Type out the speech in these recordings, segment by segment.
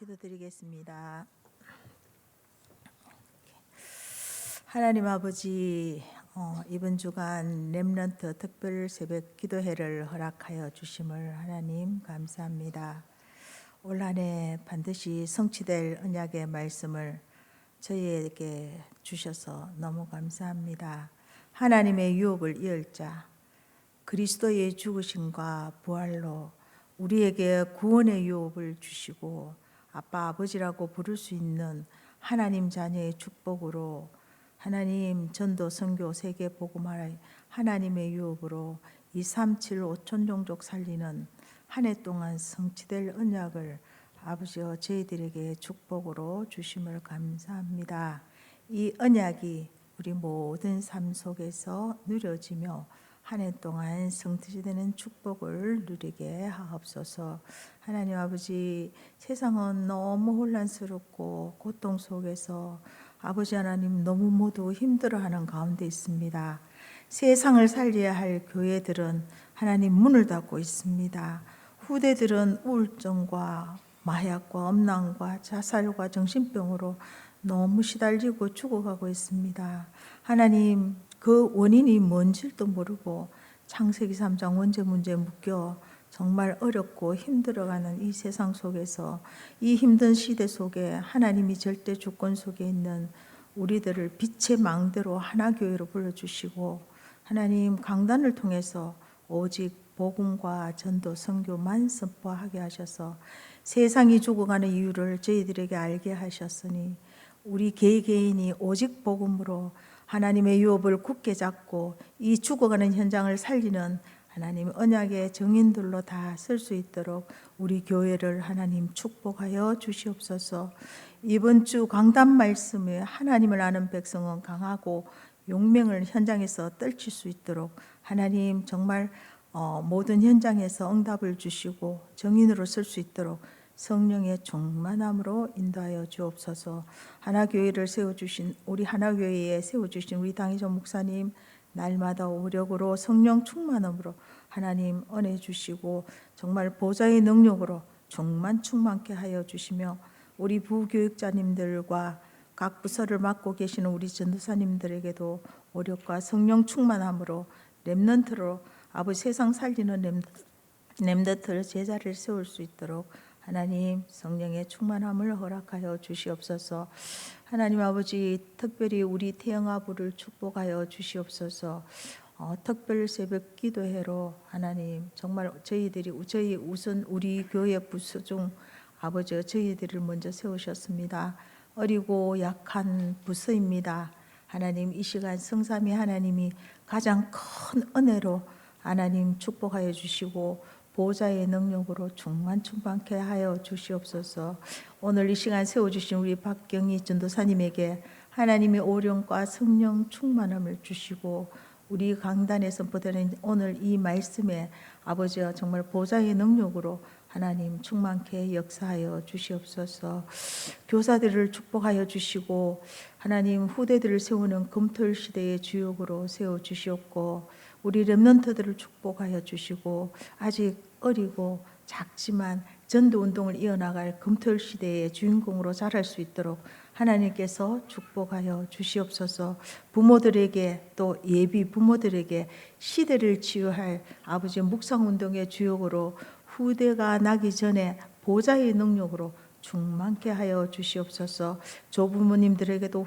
기도드리겠습니다. 하나님 아버지, 이번 주간 렘넌트 특별 새벽 기도회를 허락하여 주심을 하나님 감사합니다. 올 한 해 반드시 성취될 언약의 말씀을 저희에게 주셔서 너무 감사합니다. 하나님의 유업을 이을 자, 그리스도의 죽으심과 부활로 우리에게 구원의 유업을 주시고 아빠 아버지라고 부를 수 있는 하나님 자녀의 축복으로 하나님 전도 선교 세계 복음화의 하나님의 유업으로 237 5천 종족 살리는 한 해 동안 성취될 언약을 아버지여 저희들에게 축복으로 주심을 감사합니다. 이 언약이 우리 모든 삶 속에서 누려지며 한 해 동안 성취되는 축복을 누리게 하옵소서. 하나님 아버지, 세상은 너무 혼란스럽고 고통 속에서 아버지 하나님 너무 모두 힘들어하는 가운데 있습니다. 세상을 살려야 할 교회들은 하나님 문을 닫고 있습니다. 후대들은 우울증과 마약과 음란과 자살과 정신병으로 너무 시달리고 죽어가고 있습니다. 하나님, 그 원인이 뭔지도 모르고 창세기 3장 원죄 문제에 묶여 정말 어렵고 힘들어가는 이 세상 속에서, 이 힘든 시대 속에 하나님이 절대 주권 속에 있는 우리들을 빛의 망대로 하나교회로 불러주시고 하나님 강단을 통해서 오직 복음과 전도 선교만 선포하게 하셔서 세상이 죽어가는 이유를 저희들에게 알게 하셨으니 우리 개개인이 오직 복음으로 하나님의 유업을 굳게 잡고 이 죽어가는 현장을 살리는 하나님 언약의 증인들로 다 쓸 수 있도록 우리 교회를 하나님 축복하여 주시옵소서. 이번 주 강단 말씀에 하나님을 아는 백성은 강하고 용맹을 현장에서 떨칠 수 있도록 하나님 정말 모든 현장에서 응답을 주시고 정인으로 쓸 수 있도록 성령의 충만함으로 인도하여 주옵소서. 하나교회를 세워주신 우리 하나교회에 세워주신 우리 당의정 목사님 날마다 오력으로 성령 충만함으로 하나님 은혜 주시고 정말 보좌의 능력으로 충만케 하여 주시며 우리 부교육자님들과 각 부서를 맡고 계시는 우리 전도사님들에게도 오력과 성령 충만함으로 렘넌트로 아버지 세상 살리는 렘넌트를 제자를 세울 수 있도록 하나님 성령의 충만함을 허락하여 주시옵소서. 하나님 아버지, 특별히 우리 태영아부를 축복하여 주시옵소서. 특별 새벽 기도회로 하나님 정말 저희 우선 우리 교회 부서 중 아버지 저희들을 먼저 세우셨습니다. 어리고 약한 부서입니다. 하나님 이 시간 성삼위 하나님이 가장 큰 은혜로 하나님 축복하여 주시고 보좌의 능력으로 충만케 하여 주시옵소서. 오늘 이 시간 세워주신 우리 박경희 전도사님에게 하나님의 오령과 성령 충만함을 주시고 우리 강단에 선포되는 오늘 이 말씀에 아버지와 정말 보좌의 능력으로 하나님 충만케 역사하여 주시옵소서. 교사들을 축복하여 주시고 하나님 후대들을 세우는 금토일 시대의 주역으로 세워주시옵고 우리 렘넌트들을 축복하여 주시고 아직 어리고 작지만 전도운동을 이어나갈 금토일 시대의 주인공으로 자랄 수 있도록 하나님께서 축복하여 주시옵소서. 부모들에게 또 예비 부모들에게 시대를 치유할 아버지 묵상운동의 주역으로 후대가 나기 전에 보좌의 능력으로 충만케 하여 주시옵소서. 조부모님들에게도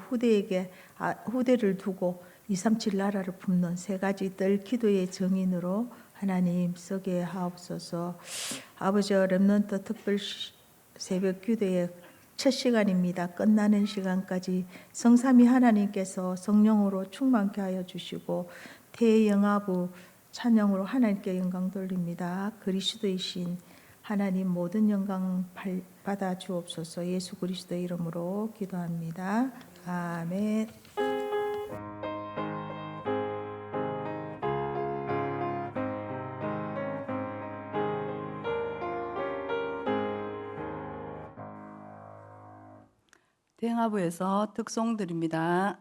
후대를 두고 237 나라를 품는 세 가지 뜰 기도의 정인으로 하나님 쓰게 하옵소서. 아버지 렘넌트 특별 새벽 기도의 첫 시간입니다. 끝나는 시간까지 성삼위 하나님께서 성령으로 충만케 하여 주시고 태영아부 찬양으로 하나님께 영광 돌립니다. 그리스도이신 하나님 모든 영광 받아 주옵소서. 예수 그리스도의 이름으로 기도합니다. 아멘. 태영아부에서 특송 드립니다.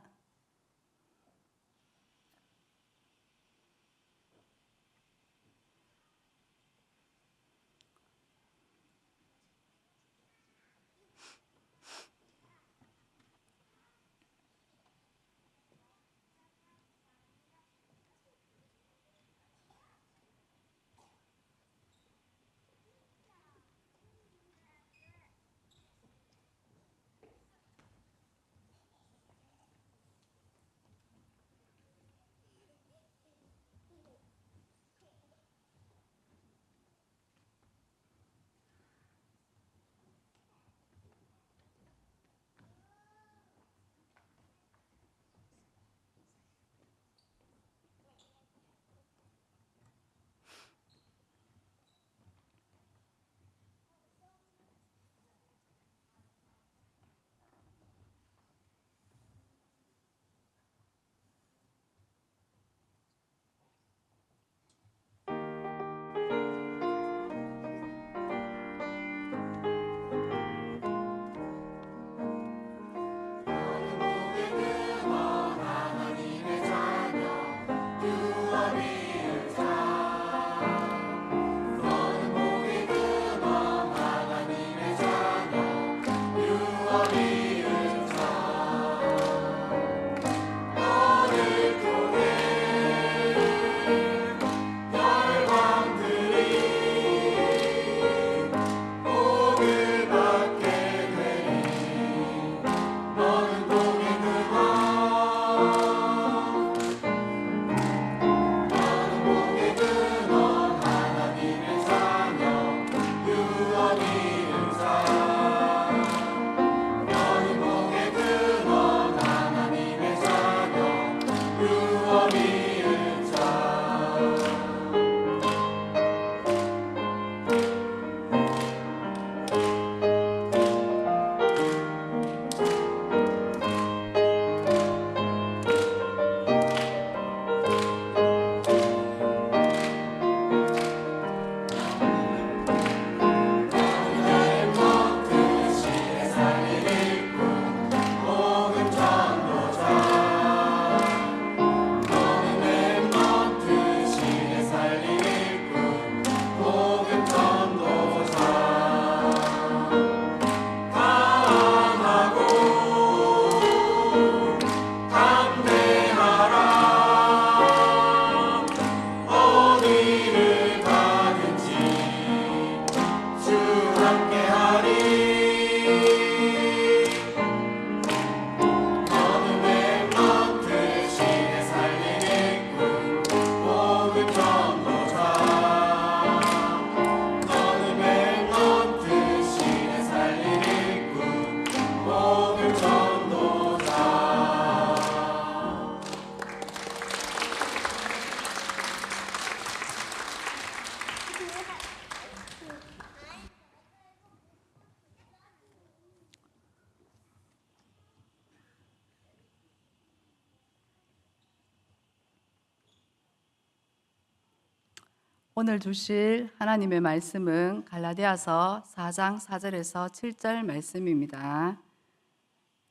오늘 주실 하나님의 말씀은 갈라디아서 4장 4절에서 7절 말씀입니다.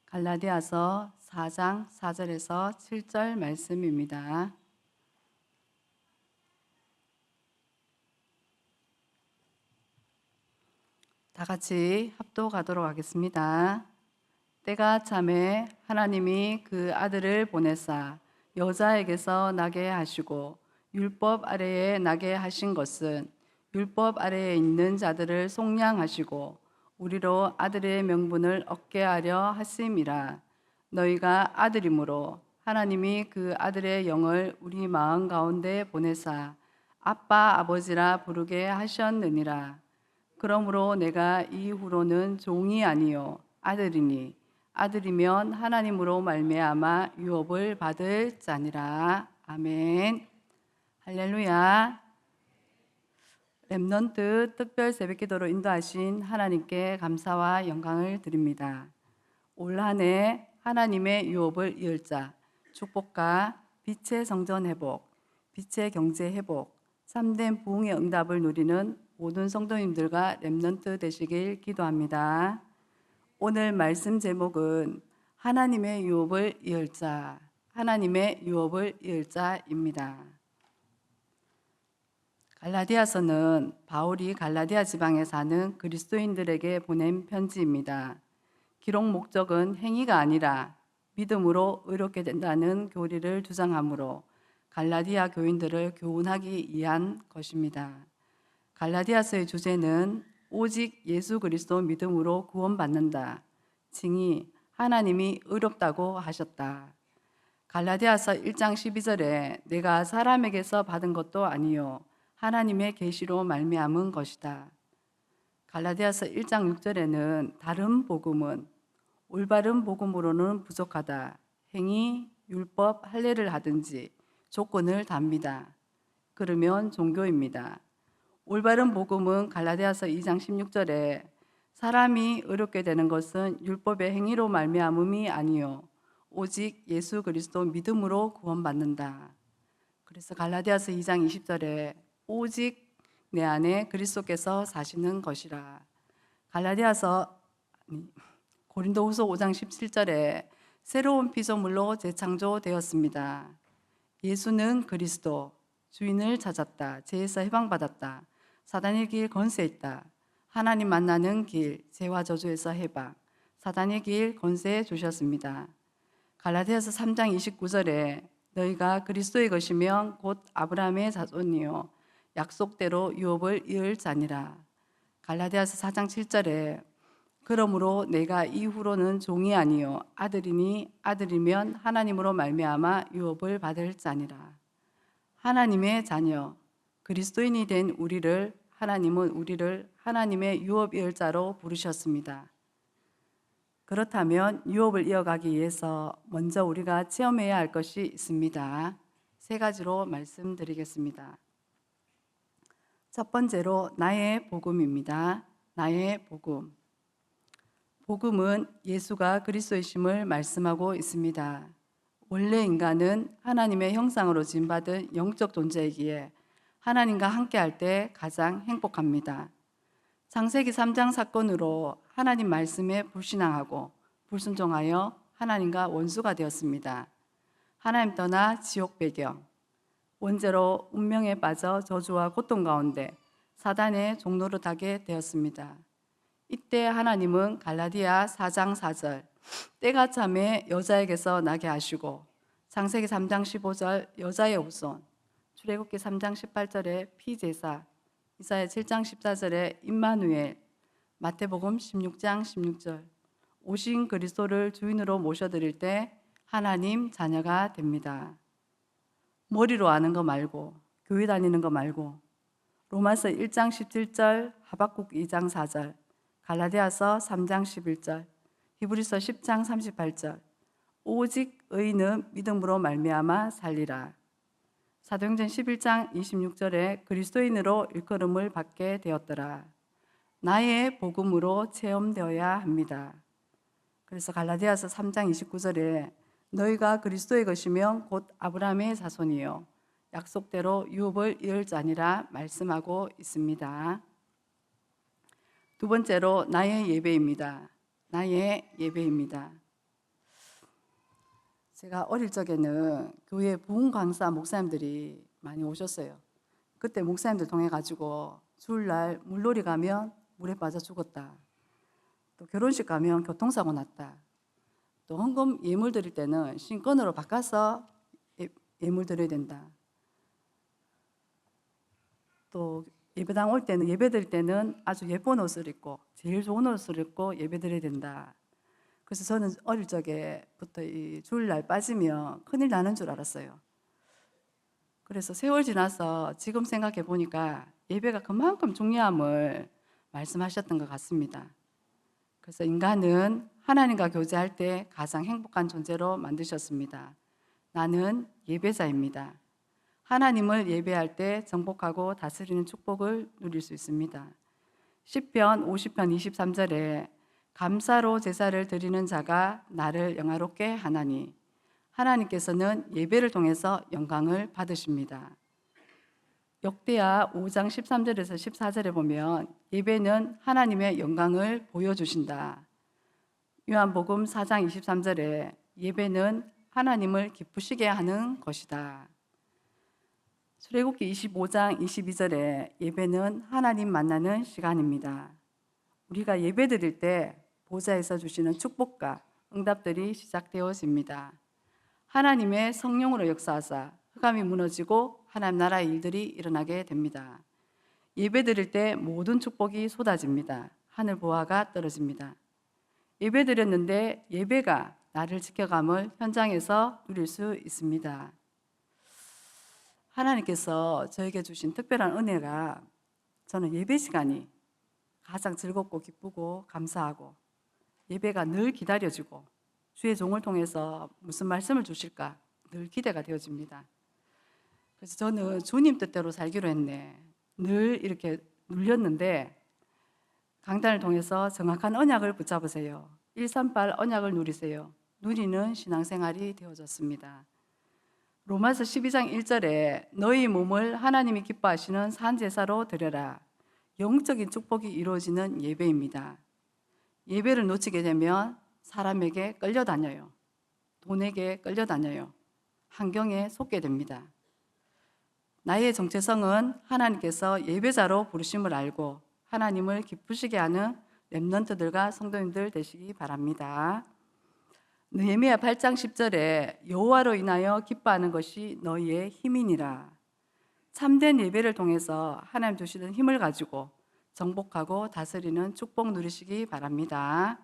갈라디아서 4장 4절에서 7절 말씀입니다. 다 같이 합독하도록 하겠습니다. 때가 참에 하나님이 그 아들을 보내사 여자에게서 나게 하시고 율법 아래에 나게 하신 것은 율법 아래에 있는 자들을 속량하시고 우리로 아들의 명분을 얻게 하려 하심이라. 너희가 아들이므로 하나님이 그 아들의 영을 우리 마음 가운데 보내사 아빠 아버지라 부르게 하셨느니라. 그러므로 내가 이후로는 종이 아니요 아들이니 아들이면 하나님으로 말미암아 유업을 받을 자니라. 아멘. 할렐루야. 렘넌트 특별 새벽기도로 인도하신 하나님께 감사와 영광을 드립니다. 올 한 해 하나님의 유업을 이을 자, 축복과 빛의 성전 회복, 빛의 경제 회복, 참된 부흥의 응답을 누리는 모든 성도님들과 렘넌트 되시길 기도합니다. 오늘 말씀 제목은 하나님의 유업을 이을 자, 하나님의 유업을 이을 자입니다. 갈라디아서는 바울이 갈라디아 지방에 사는 그리스도인들에게 보낸 편지입니다. 기록 목적은 행위가 아니라 믿음으로 의롭게 된다는 교리를 주장하므로 갈라디아 교인들을 교훈하기 위한 것입니다. 갈라디아서의 주제는 오직 예수 그리스도 믿음으로 구원받는다. 칭이 하나님이 의롭다고 하셨다. 갈라디아서 1장 12절에 내가 사람에게서 받은 것도 아니요 하나님의 계시로 말미암은 것이다. 갈라디아서 1장 6절에는 다른 복음은 올바른 복음으로는 부족하다. 행위, 율법, 할례를 하든지 조건을 답니다. 그러면 종교입니다. 올바른 복음은 갈라디아서 2장 16절에 사람이 의롭게 되는 것은 율법의 행위로 말미암음이 아니요 오직 예수 그리스도 믿음으로 구원받는다. 그래서 갈라디아서 2장 20절에 오직 내 안에 그리스도께서 사시는 것이라. 고린도후서 5장 17절에 새로운 피조물로 재창조되었습니다. 예수는 그리스도, 주인을 찾았다. 죄에서 해방받았다. 사단의 길 건세했다. 하나님 만나는 길, 죄와 저주에서 해방. 사단의 길 건세해 주셨습니다. 갈라디아서 3장 29절에 너희가 그리스도의 것이면 곧 아브라함의 자손이요 약속대로 유업을 이을 자니라. 갈라디아서 4장 7절에 그러므로 내가 이후로는 종이 아니요 아들이니 아들이면 하나님으로 말미암아 유업을 받을 자니라. 하나님의 자녀 그리스도인이 된 하나님은 우리를 하나님의 유업 이을 자로 부르셨습니다. 그렇다면 유업을 이어가기 위해서 먼저 우리가 체험해야 할 것이 있습니다. 세 가지로 말씀드리겠습니다. 첫 번째로 나의 복음입니다. 나의 복음. 복음은 예수가 그리스도이심을 말씀하고 있습니다. 원래 인간은 하나님의 형상으로 지음받은 영적 존재이기에 하나님과 함께할 때 가장 행복합니다. 창세기 3장 사건으로 하나님 말씀에 불신앙하고 불순종하여 하나님과 원수가 되었습니다. 하나님 떠나 지옥 배경, 원죄로 운명에 빠져 저주와 고통 가운데 사단의 종노릇하게 되었습니다. 이때 하나님은 갈라디아 4장 4절 때가 참에 여자에게서 나게 하시고 창세기 3장 15절 여자의 후손, 출애굽기 3장 18절에 피제사, 이사야 7장 14절에 임마누엘, 마태복음 16장 16절 오신 그리스도를 주인으로 모셔드릴 때 하나님 자녀가 됩니다. 머리로 아는 거 말고 교회 다니는 거 말고 로마서 1장 17절, 하박국 2장 4절, 갈라디아서 3장 11절, 히브리서 10장 38절 오직 의인은 믿음으로 말미암아 살리라. 사도행전 11장 26절에 그리스도인으로 일컬음을 받게 되었더라. 나의 복음으로 체험되어야 합니다. 그래서 갈라디아서 3장 29절에 너희가 그리스도의 것이면 곧 아브라함의 자손이요 약속대로 유업을 이을 자니라 말씀하고 있습니다. 두 번째로 나의 예배입니다. 나의 예배입니다. 제가 어릴 적에는 교회 부흥 강사 목사님들이 많이 오셨어요. 그때 목사님들 통해 가지고 주일날 물놀이 가면 물에 빠져 죽었다. 또 결혼식 가면 교통사고 났다. 또 헌금 예물 드릴 때는 신건으로 바꿔서 예물 드려야 된다. 또 예배당 올 때는 예배 드릴 때는 아주 예쁜 옷을 입고 제일 좋은 옷을 입고 예배 드려야 된다. 그래서 저는 어릴 적에부터 이 주일날 빠지면 큰일 나는 줄 알았어요. 그래서 세월 지나서 지금 생각해 보니까 예배가 그만큼 중요함을 말씀하셨던 것 같습니다. 그래서 인간은 하나님과 교제할 때 가장 행복한 존재로 만드셨습니다. 나는 예배자입니다. 하나님을 예배할 때 정복하고 다스리는 축복을 누릴 수 있습니다. 시편 50편 23절에 감사로 제사를 드리는 자가 나를 영화롭게 하나니 하나님께서는 예배를 통해서 영광을 받으십니다. 역대하 5장 13절에서 14절에 보면 예배는 하나님의 영광을 보여주신다. 요한복음 4장 23절에 예배는 하나님을 기쁘시게 하는 것이다. 출애굽기 25장 22절에 예배는 하나님 만나는 시간입니다. 우리가 예배 드릴 때 보좌에서 주시는 축복과 응답들이 시작되어집니다. 하나님의 성령으로 역사하사 흑암이 무너지고 하나님 나라의 일들이 일어나게 됩니다. 예배 드릴 때 모든 축복이 쏟아집니다. 하늘 보화가 떨어집니다. 예배 드렸는데 예배가 나를 지켜감을 현장에서 누릴 수 있습니다. 하나님께서 저에게 주신 특별한 은혜가 저는 예배 시간이 가장 즐겁고 기쁘고 감사하고 예배가 늘 기다려지고 주의 종을 통해서 무슨 말씀을 주실까 늘 기대가 되어집니다. 그래서 저는 주님 뜻대로 살기로 했네. 늘 이렇게 눌렸는데 강단을 통해서 정확한 언약을 붙잡으세요. 138 언약을 누리세요. 누리는 신앙생활이 되어졌습니다. 로마서 12장 1절에 너희 몸을 하나님이 기뻐하시는 산제사로 드려라. 영적인 축복이 이루어지는 예배입니다. 예배를 놓치게 되면 사람에게 끌려다녀요. 돈에게 끌려다녀요. 환경에 속게 됩니다. 나의 정체성은 하나님께서 예배자로 부르심을 알고 하나님을 기쁘시게 하는 렘넌트들과 성도님들 되시기 바랍니다. 느헤미야 8장 10절에 여호와로 인하여 기뻐하는 것이 너희의 힘이니라. 참된 예배를 통해서 하나님 주시는 힘을 가지고 정복하고 다스리는 축복 누리시기 바랍니다.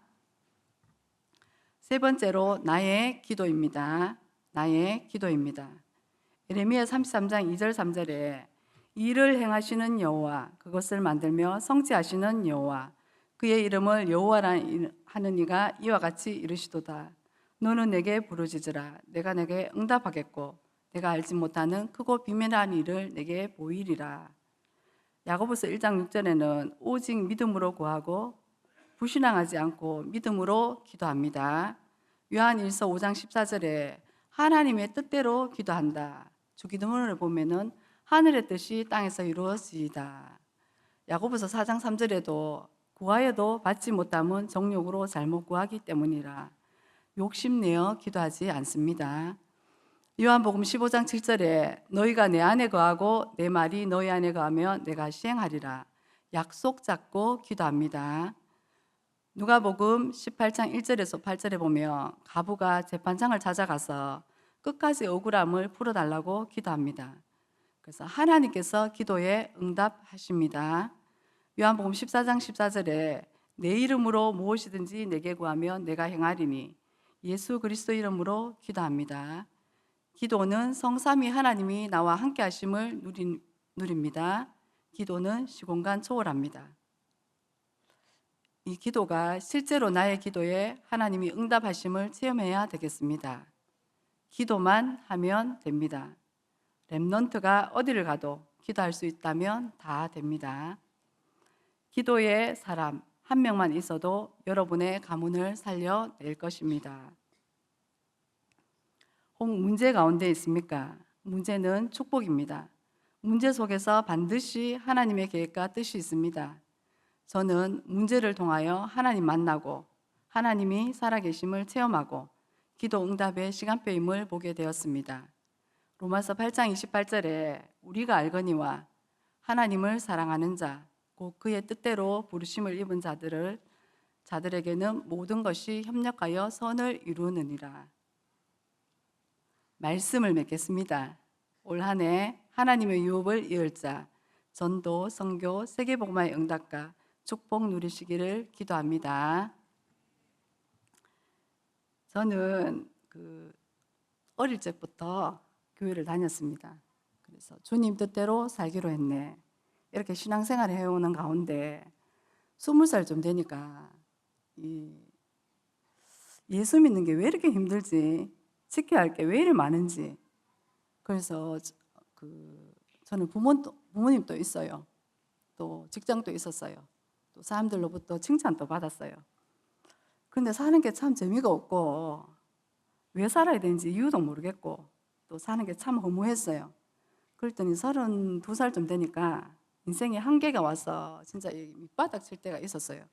세 번째로 나의 기도입니다. 나의 기도입니다. 예레미야 33장 2절 3절에 일을 행하시는 여호와 그것을 만들며 성취하시는 여호와 그의 이름을 여호와라 하는 이가 이와 같이 이르시도다. 너는 내게 부르짖으라. 내가 내게 응답하겠고 내가 알지 못하는 크고 비밀한 일을 내게 보이리라. 야고보서 1장 6절에는 오직 믿음으로 구하고 불신앙하지 않고 믿음으로 기도합니다. 요한일서 5장 14절에 하나님의 뜻대로 기도한다. 주기도문을 보면은 하늘의 뜻이 땅에서 이루어지이다. 야고보서 4장 3절에도 구하여도 받지 못함은 정욕으로 잘못 구하기 때문이라. 욕심내어 기도하지 않습니다. 요한복음 15장 7절에 너희가 내 안에 거하고 내 말이 너희 안에 거하면 내가 시행하리라. 약속 잡고 기도합니다. 누가복음 18장 1절에서 8절에 보면 가부가 재판장을 찾아가서 끝까지 억울함을 풀어달라고 기도합니다. 그래서 하나님께서 기도에 응답하십니다. 요한복음 14장 14절에 내 이름으로 무엇이든지 내게 구하면 내가 행하리니 예수 그리스도 이름으로 기도합니다. 기도는 성삼위 하나님이 나와 함께 하심을 누립니다. 기도는 시공간 초월합니다. 이 기도가 실제로 나의 기도에 하나님이 응답하심을 체험해야 되겠습니다. 기도만 하면 됩니다. 렘넌트가 어디를 가도 기도할 수 있다면 다 됩니다. 기도의 사람 한 명만 있어도 여러분의 가문을 살려낼 것입니다. 혹 문제 가운데 있습니까? 문제는 축복입니다. 문제 속에서 반드시 하나님의 계획과 뜻이 있습니다. 저는 문제를 통하여 하나님 만나고 하나님이 살아계심을 체험하고 기도 응답의 시간표임을 보게 되었습니다. 로마서 8장 28절에 우리가 알거니와 하나님을 사랑하는 자, 곧 그의 뜻대로 부르심을 입은 자들에게는 모든 것이 협력하여 선을 이루느니라. 말씀을 맺겠습니다. 올 한 해 하나님의 유업을 이을 자, 전도, 선교, 세계복음화의 응답과 축복 누리시기를 기도합니다. 저는 어릴 적부터 교회를 다녔습니다. 그래서 주님 뜻대로 살기로 했네. 이렇게 신앙생활을 해오는 가운데 20살 되니까 예수 믿는 게 왜 이렇게 힘들지? 지켜야 할 게 왜 이리 많은지. 그래서 저는 부모님도 있어요. 또 직장도 있었어요. 또 사람들로부터 칭찬도 받았어요. 근데 사는 게 참 재미가 없고 왜 살아야 되는지 이유도 모르겠고 또 사는 게 참 허무했어요. 그랬더니 32살 되니까 인생에 한계가 와서 진짜 밑바닥 칠 때가 있었어요.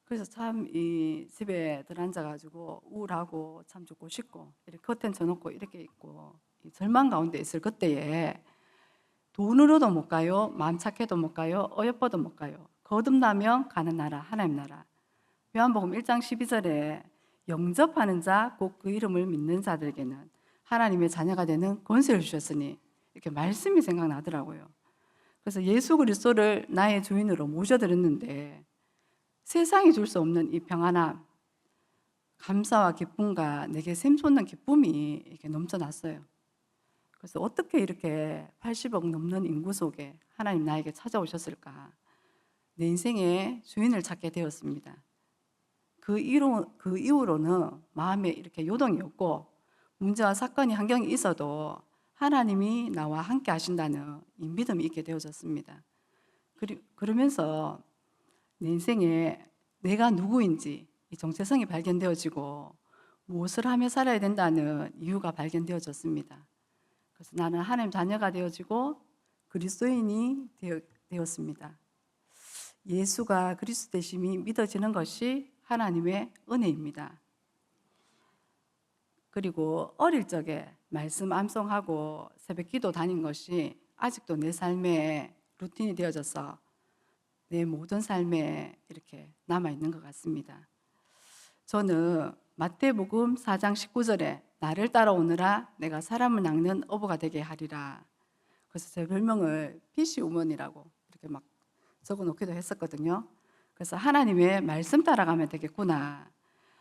그래서 참 이 집에 들어앉아가지고 우울하고 참 죽고 싶고 이렇게 커튼 쳐놓고 이렇게 있고 절망 가운데 있을 그때에 돈으로도 못 가요, 마음 착해도 못 가요, 어여뻐도 못 가요. 거듭나면 가는 나라 하나님 나라. 요한복음 1장 12절에 영접하는 자 곧 그 이름을 믿는 자들에게는 하나님의 자녀가 되는 권세를 주셨으니 이렇게 말씀이 생각나더라고요. 그래서 예수 그리스도를 나의 주인으로 모셔드렸는데 세상이 줄 수 없는 이 평안함, 감사와 기쁨과 내게 샘솟는 기쁨이 이렇게 넘쳐났어요. 그래서 어떻게 이렇게 80억 넘는 인구 속에 하나님 나에게 찾아오셨을까? 내 인생의 주인을 찾게 되었습니다. 그 이후로는 마음에 이렇게 요동이 없고 문제와 사건이 환경이 있어도 하나님이 나와 함께 하신다는 이 믿음이 있게 되어졌습니다. 그러면서 내 인생에 내가 누구인지 이 정체성이 발견되어지고 무엇을 하며 살아야 된다는 이유가 발견되어졌습니다. 그래서 나는 하나님 자녀가 되어지고 그리스도인이 되었습니다. 예수가 그리스도 되심이 믿어지는 것이 하나님의 은혜입니다. 그리고 어릴 적에 말씀 암송하고 새벽 기도 다닌 것이 아직도 내 삶의 루틴이 되어져서 내 모든 삶에 이렇게 남아있는 것 같습니다. 저는 마태복음 4장 19절에 나를 따라오느라 내가 사람을 낚는 어부가 되게 하리라. 그래서 제 별명을 피시 우먼이라고 이렇게 막 적어놓기도 했었거든요. 그래서 하나님의 말씀 따라가면 되겠구나.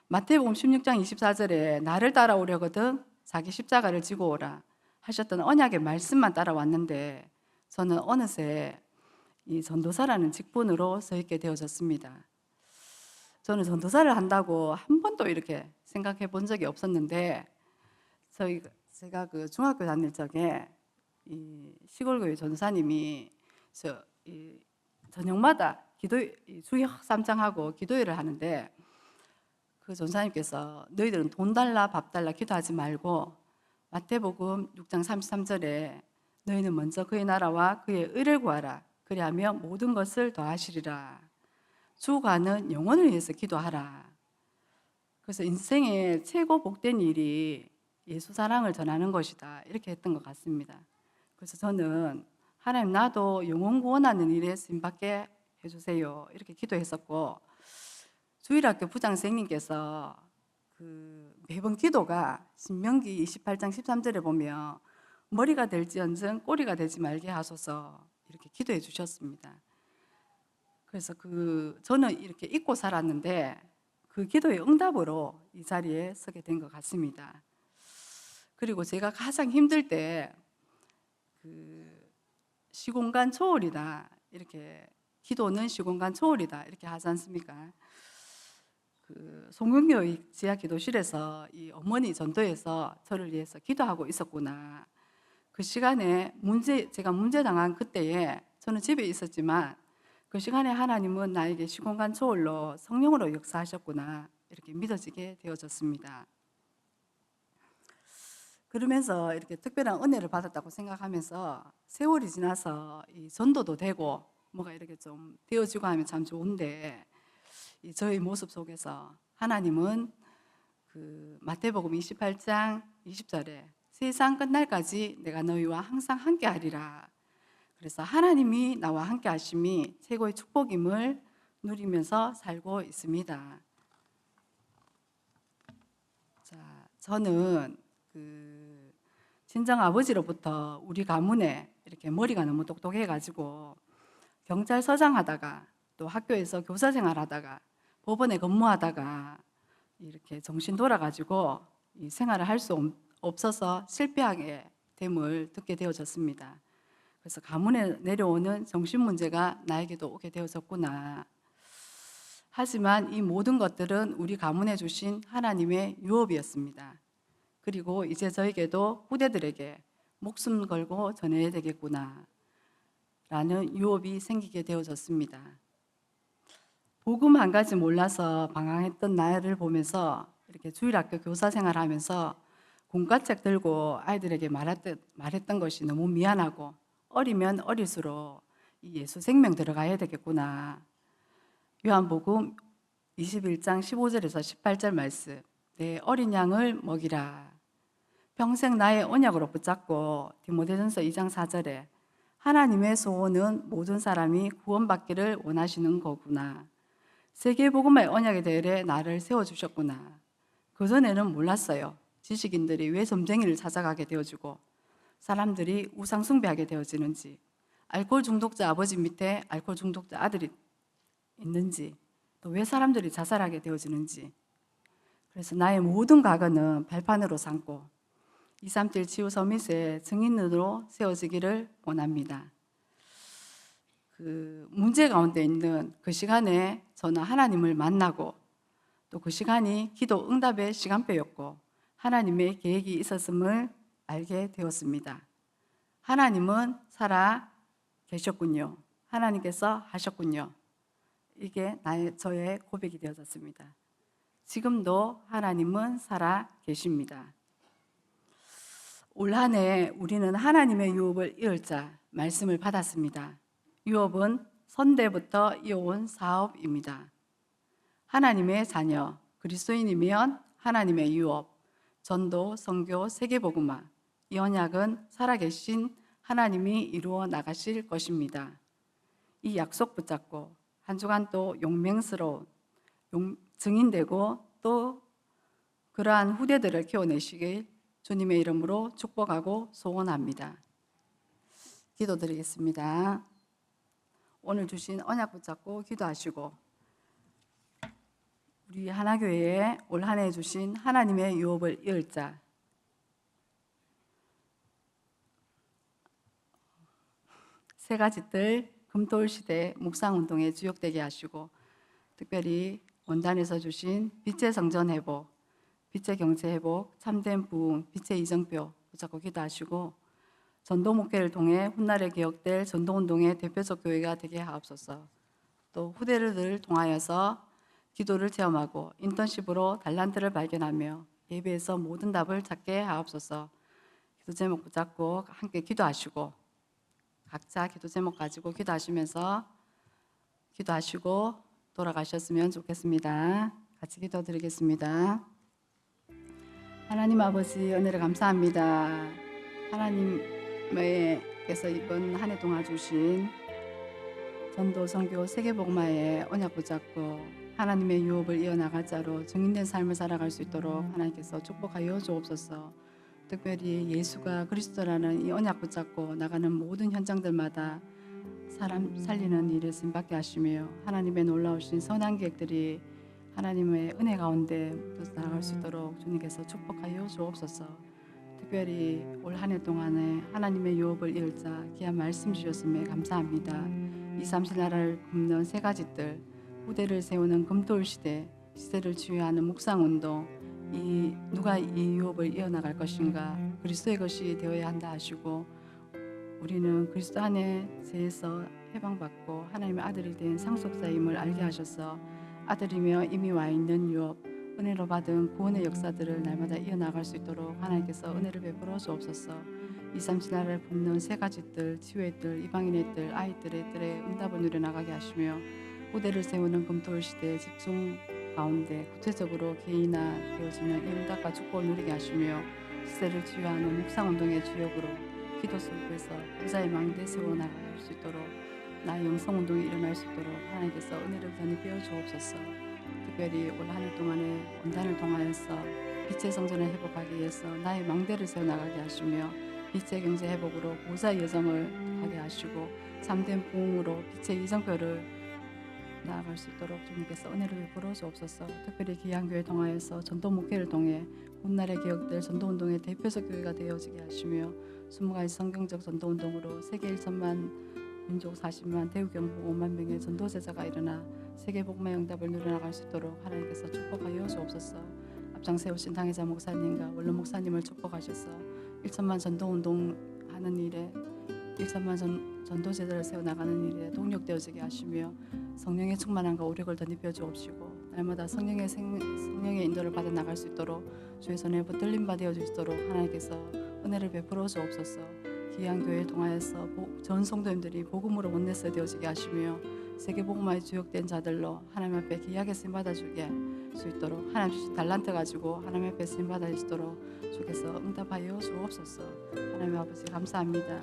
마태복음 16장 24절에 나를 따라오려거든 자기 십자가를 지고 오라 하셨던 언약의 말씀만 따라왔는데 저는 어느새 이 전도사라는 직분으로 서 있게 되어졌습니다. 저는 전도사를 한다고 한 번도 이렇게 생각해 본 적이 없었는데 제가 중학교 다닐 적에 이 시골교회 전도사님이 저녁마다 주역 3장하고 기도회를 하는데 그 전사님께서 너희들은 돈 달라 밥 달라 기도하지 말고 마태복음 6장 33절에 너희는 먼저 그의 나라와 그의 의를 구하라 그리하면 모든 것을 더하시리라. 주가는 영혼을 위해서 기도하라. 그래서 인생의 최고 복된 일이 예수 사랑을 전하는 것이다 이렇게 했던 것 같습니다. 그래서 저는 하나님 나도 영혼 구원하는 일에 쓰임받게 해주세요 이렇게 기도했었고 주일학교 부장선생님께서 매번 기도가 신명기 28장 13절에 보면 머리가 될지언정 꼬리가 되지 말게 하소서 이렇게 기도해 주셨습니다. 그래서 저는 이렇게 잊고 살았는데 그 기도의 응답으로 이 자리에 서게 된 것 같습니다. 그리고 제가 가장 힘들 때 시공간 초월이다 이렇게 기도는 시공간 초월이다 이렇게 하지 않습니까? 송영교 지하 기도실에서 이 어머니 전도에서 저를 위해서 기도하고 있었구나. 그 시간에 제가 문제 당한 그때에 저는 집에 있었지만 그 시간에 하나님은 나에게 시공간 초월로 성령으로 역사하셨구나 이렇게 믿어지게 되어졌습니다. 그러면서 이렇게 특별한 은혜를 받았다고 생각하면서 세월이 지나서 이 전도도 되고 뭐가 이렇게 좀 되어지고 하면 참 좋은데, 이 저의 모습 속에서 하나님은 그 마태복음 28장 20절에 세상 끝날까지 내가 너희와 항상 함께하리라. 그래서 하나님이 나와 함께하심이 최고의 축복임을 누리면서 살고 있습니다. 자, 저는 그 친정 아버지로부터 우리 가문에 이렇게 머리가 너무 똑똑해가지고 경찰서장 하다가 또 학교에서 교사 생활하다가 법원에 근무하다가 이렇게 정신 돌아가지고 이 생활을 할 수 없어서 실패하게 됨을 듣게 되어졌습니다. 그래서 가문에 내려오는 정신 문제가 나에게도 오게 되어졌구나. 하지만 이 모든 것들은 우리 가문에 주신 하나님의 유업이었습니다. 그리고 이제 저에게도 후대들에게 목숨 걸고 전해야 되겠구나 라는 유업이 생기게 되어졌습니다. 복음 한 가지 몰라서 방황했던 나를 보면서 이렇게 주일학교 교사 생활하면서 공과책 들고 아이들에게 말했던 것이 너무 미안하고, 어리면 어릴수록 이 예수 생명 들어가야 되겠구나. 요한복음 21장 15절에서 18절 말씀, 내 어린 양을 먹이라. 평생 나의 언약으로 붙잡고, 디모데전서 2장 4절에 하나님의 소원은 모든 사람이 구원받기를 원하시는 거구나. 세계복음화의 언약에 대해 나를 세워주셨구나. 그전에는 몰랐어요. 지식인들이 왜 점쟁이를 찾아가게 되어지고 사람들이 우상숭배하게 되어지는지, 알코올 중독자 아버지 밑에 알코올 중독자 아들이 있는지, 또 왜 사람들이 자살하게 되어지는지. 그래서 나의 모든 과거는 발판으로 삼고 237 치유 서밋의 증인으로 세워지기를 원합니다. 그 문제 가운데 있는 그 시간에 저는 하나님을 만나고, 또 그 시간이 기도 응답의 시간표였고 하나님의 계획이 있었음을 알게 되었습니다. 하나님은 살아 계셨군요. 하나님께서 하셨군요. 이게 저의 고백이 되어졌습니다. 지금도 하나님은 살아 계십니다. 올 한 해 우리는 하나님의 유업을 이을 자 말씀을 받았습니다. 유업은 선대부터 이어온 사업입니다. 하나님의 자녀, 그리스도인이면 하나님의 유업, 전도, 선교, 세계복음화, 이 언약은 살아계신 하나님이 이루어 나가실 것입니다. 이 약속 붙잡고 한 주간 또 용맹스러운 증인되고 또 그러한 후대들을 키워내시길 주님의 이름으로 축복하고 소원합니다. 기도드리겠습니다. 오늘 주신 언약 붙잡고 기도하시고, 우리 하나교회에 올 한 해 주신 하나님의 유업을 이을 자, 세 가지 뜰 금토일 시대 묵상운동에 주역되게 하시고, 특별히 원단에서 주신 빛의 성전 회복, 빛의 경제 회복, 참된 부흥, 빛의 이정표 붙잡고 기도하시고, 전도 목회를 통해 훗날에 기억될 전도운동의 대표적 교회가 되게 하옵소서. 또 후대를 통하여서 기도를 체험하고 인턴십으로 달란트를 발견하며 예배에서 모든 답을 찾게 하옵소서. 기도 제목 붙잡고 함께 기도하시고, 각자 기도 제목 가지고 기도하시면서 기도하시고 돌아가셨으면 좋겠습니다. 같이 기도드리겠습니다. 하나님 아버지, 은혜를 감사합니다. 하나님께서 이번 한 해 동안 주신 전도, 선교, 세계복음화의 언약 붙잡고 하나님의 유업을 이어나갈 자로 증인된 삶을 살아갈 수 있도록 하나님께서 축복하여 주옵소서. 특별히 예수가 그리스도라는 이 언약 붙잡고 나가는 모든 현장들마다 사람 살리는 일에 쓰임받게 하시며 하나님의 놀라우신 선한 계획들이 하나님의 은혜 가운데 나아갈 수 있도록 주님께서 축복하여 주옵소서. 특별히 올 한 해 동안에 하나님의 유업을 이을 자 귀한 말씀 주셨음에 감사합니다. 237 나라를 굽는 세 가지 뜰, 후대를 세우는 금토일 시대를 주유하는 묵상운동, 누가 이 유업을 이어나갈 것인가, 그리스도의 것이 되어야 한다 하시고, 우리는 그리스도 안에 죄에서 해방받고 하나님의 아들이 된 상속자임을 알게 하셔서 아들이며 이미 와 있는 유업, 은혜로 받은 구원의 역사들을 날마다 이어나갈 수 있도록 하나님께서 은혜를 베풀어 주옵소서. 237 나라를 품는 세 가지 뜰, 치유의 뜰, 이방인의 뜰, 아이들의 뜰에 응답을 누려나가게 하시며 후대를 세우는 금토일 시대의 집중 가운데 구체적으로 개인화 되어지는 이 응답과 축복을 누리게 하시며 시대를 치유하는 묵상운동의 주역으로 기도 속에서 부자의 망대 세워나갈 수 있도록 나의 영성운동이 일어날 수 있도록 하나님께서 은혜를 덧입혀 주옵소서. 특별히 올 한 해 동안에 원단을 통하여서 빛의 성전을 회복하기 위해서 나의 망대를 세워나가게 하시며 빛의 경제 회복으로 보좌의 여정을 하게 하시고 참된 부흥으로 빛의 이정표를 나아갈 수 있도록 주님께서 은혜를 베풀어 주옵소서. 특별히 귀한교회 통하여서 전도 목회를 통해 훗날의 기억들 전도운동의 대표적 교회가 되어지게 하시며 20가지 성경적 전도운동으로 세계 1천만 민족 40만 대우경북 5만 명의 전도 제자가 일어나 세계 복음의 응답을 누려나갈 수 있도록 하나님께서 축복하여 주옵소서. 앞장 세우신 당회자 목사님과 원로 목사님을 축복하셔서 1천만 전도운동 하는 일에 1천만 전도 제자를 세워나가는 일에 동력되어지게 하시며 성령의 충만함과 오력을 덧입혀 주옵시고 날마다 성령의 인도를 받아 나갈 수 있도록 주의 손에 붙들림 받아 주시도록 하나님께서 은혜를 베풀어 주옵소서. 귀한 교회를 통하여서 전 성도님들이 복음으로 원내서 되어지게 하시며 세계 복음화에 주역된 자들로 하나님 앞에 귀하게 쓰임 받아주게 수 있도록 하나님 주신 달란트 가지고 하나님 앞에 쓰임 받아주시도록 주께서 응답하여 주옵소서. 하나님 아버지 감사합니다.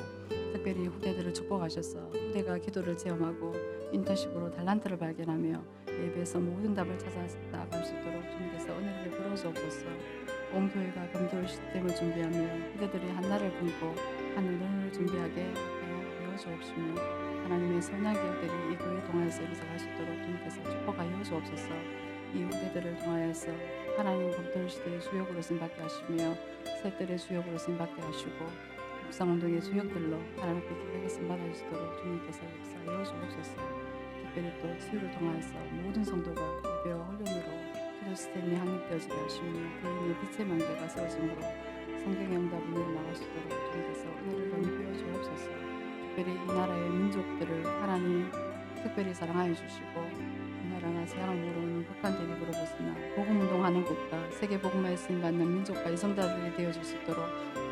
특별히 후대들을 축복하셔서 후대가 기도를 체험하고 인턴십으로 달란트를 발견하며 예배에서 모든 답을 찾아 나아갈 수 있도록 주님께서 은혜를 베풀어 주옵소서. 온 교회가 금토일 시스템을 준비하며 후대들이 한날을 품고 하늘을 준비하게 하여 주옵시며 하나님의 선한 기업들이 이 교회 통하여서 이루어갈 수 있도록 주님께서 축복하여 주옵소서. 이 후대들을 통하여서 하나님 금토일 시대의 주역으로 쓰임받게 하시며 새들의 주역으로 쓰임받게 하시고 묵상운동의 주역들로 하나님 앞에 기쁘게 쓰임받아 주시도록 주님께서 역사하여 주옵소서. 특별히 또 치유를 통하여서 모든 성도가 예배와 훈련으로 기도 시스템이 확립되어지게 하시며 개인의 빛의 망대가 세워짐으로 성경의 응답을 누려나갈 수 있도록 주님께서 은혜를 덧입혀 주옵소서. 특별히 이 나라의 민족들을 하나님 특별히 사랑하여 주시고 이 나라가 세상을 모르는 극한 대립으로 벗어나 복음운동하는 국가 세계 복음화에 쓰임받는 민족과 이성자들이 되어줄 수 있도록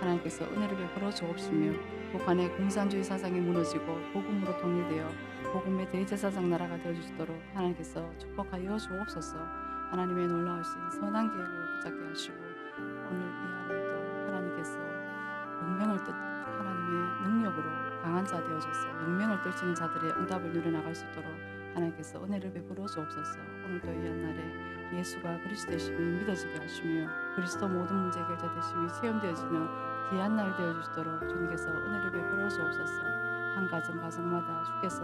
하나님께서 은혜를 베풀어 주옵시며 북한의 공산주의 사상이 무너지고 복음으로 통일되어 복음의 대제사장 나라가 되어주시도록 하나님께서 축복하여 주옵소서. 하나님의 놀라우신 선한 계획을 붙잡게 하시고 오늘 이 하루에도 하나님께서 용맹을 하나님의 능력으로 강한 자 되어져서 용맹을 떨치는 자들의 응답을 누려나갈 수 있도록 하나님께서 은혜를 베풀어 주옵소서. 오늘도 이 한날에 예수가 그리스도 되심이 믿어지게 하시며 그리스도 모든 문제 해결자 되심이 체험되어지는 귀한 날 되어주시도록 주님께서 은혜를 베풀어 주옵소서. 한 가정마다 주께서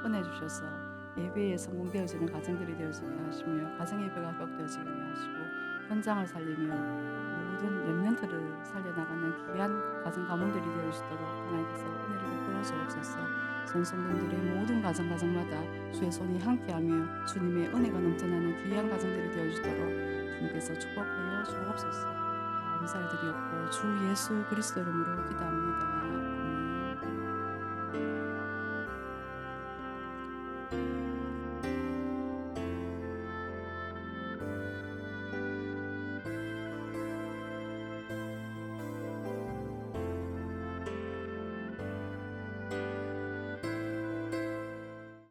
은혜 주셔서 예배에 성공되어지는 가정들이 되어지게 하시며 가정 예배가 회복되어지게 하시고 현장을 살리며 모든 렘넌트를 살려나가는 귀한 가정 가문들이 되어주시도록 하나님께서 은혜를 베풀어 주옵소서. 전성도들의 모든 가정마다 주의 손이 함께하며 주님의 은혜가 넘쳐나는 귀한 가정들이 되어주시도록 주님께서 축복하여 주옵소서. 감사를 드리옵고 주 예수 그리스도 이름으로 기도합니다.